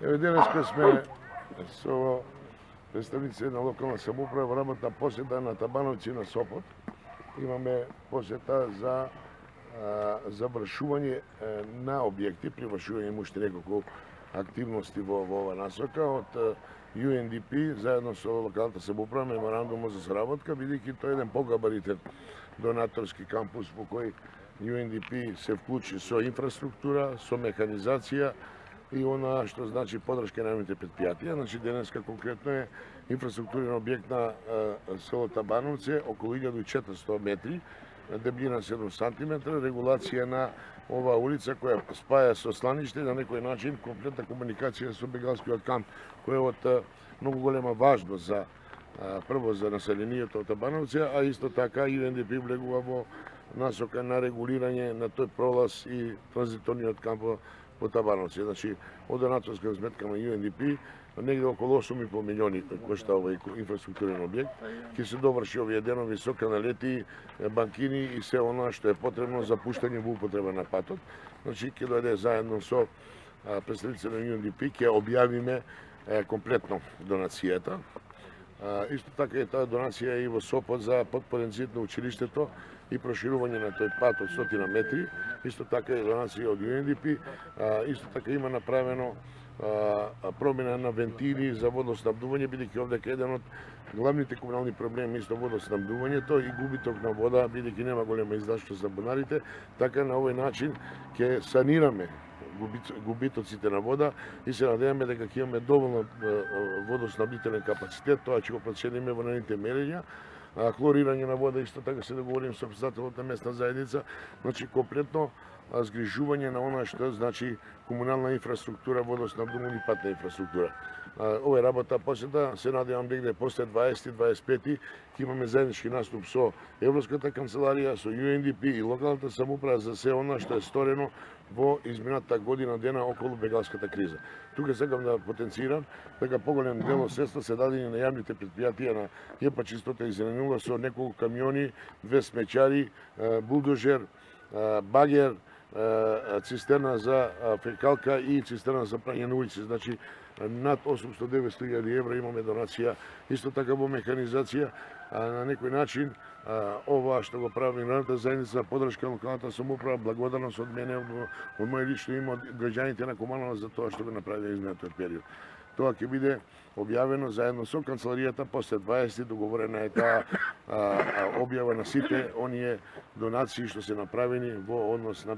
Еве денеска сме со представници на локална самоуправа во работна посета на Табановци на Сопот. Имаме посета за завршување на објекти, привршување има уште неколку активности во ова насока од UNDP заедно со локалната самоуправа меморандумот за соработка, бидејќи тоа е еден погабаритен донаторски кампус во кој UNDP се вклучи со инфраструктура, со механизација и она што значи подршка на нивните предпријатија. Значи денеска конкретно е инфраструктурен објект на село Табановци, околу 1400 метри, дебљина 7 см, регулација на оваа улица која спаја со Сланиште, на некој начин комплетна комуникација со бегалскиот камп, кој е од многу голема важност за прво за населението од Табановци, а исто така UNDP влегува во насока на регулирање на тој пролаз и транзиторниот камп во Табановци. Значи, од донаторска сметка на UNDP, негде околу 8,5 милиони кошта овој инфраструктурен објект. Ќе се доврши овие денови со каналети, банкини и се она што е потребно за пуштање во употреба на патот. Значи, ќе дојде заедно со представници на UNDP, ќе објавиме комплетно донацијата. Исто така е таа донација и во Сопот за потпорен зид на училиштето и проширување на тој пат од 100 метри. Исто така е донација од UNDP. Исто така има направено промена на вентили за водоснабдување, бидејќи овде еден од главните комунални проблеми исто водоснабдувањето и губиток на вода, бидејќи нема голема издаштост за бунарите, така на овој начин ќе санираме губитоците на вода и се надеваме дека ќе имаме доволно водоснабдителен капацитет, тоа ќе го процениме во наredните мерења. Хлорирање на вода, исто така се договорим со претседателот на местна заедница, значи комплетно згрижување на она што значи комунална инфраструктура, водоснабдување и патна инфраструктура. Ова е работа посета, се надевам негде после 20-25 ќе имаме заеднички наступ со Европската канцеларија, со UNDP и локалната самоуправа за се она што е сторено во изминатата година дена околу бегалската криза. Тука сакам да потенцирам дека поголем дел од средства се дадени на јавните предпријатија на ЈП Чистота и Зеленила со неколку камиони, 2 смеќари, булдожер, багер, цистерна за фекалка и цистерна за прање на улици. Значи, над 800-900 евра имаме донација, исто така во механизација, на некој начин ова што го прави Народната заедница, подршка на локалната самоуправа, благодарност од мене, од мој лично име, од граѓаните на Куманово за тоа што го направи изминатиот период. Тоа ќе биде објавено заедно со канцеларијата после 20, договорена е таа објава на сите оние донации што се направени во однос на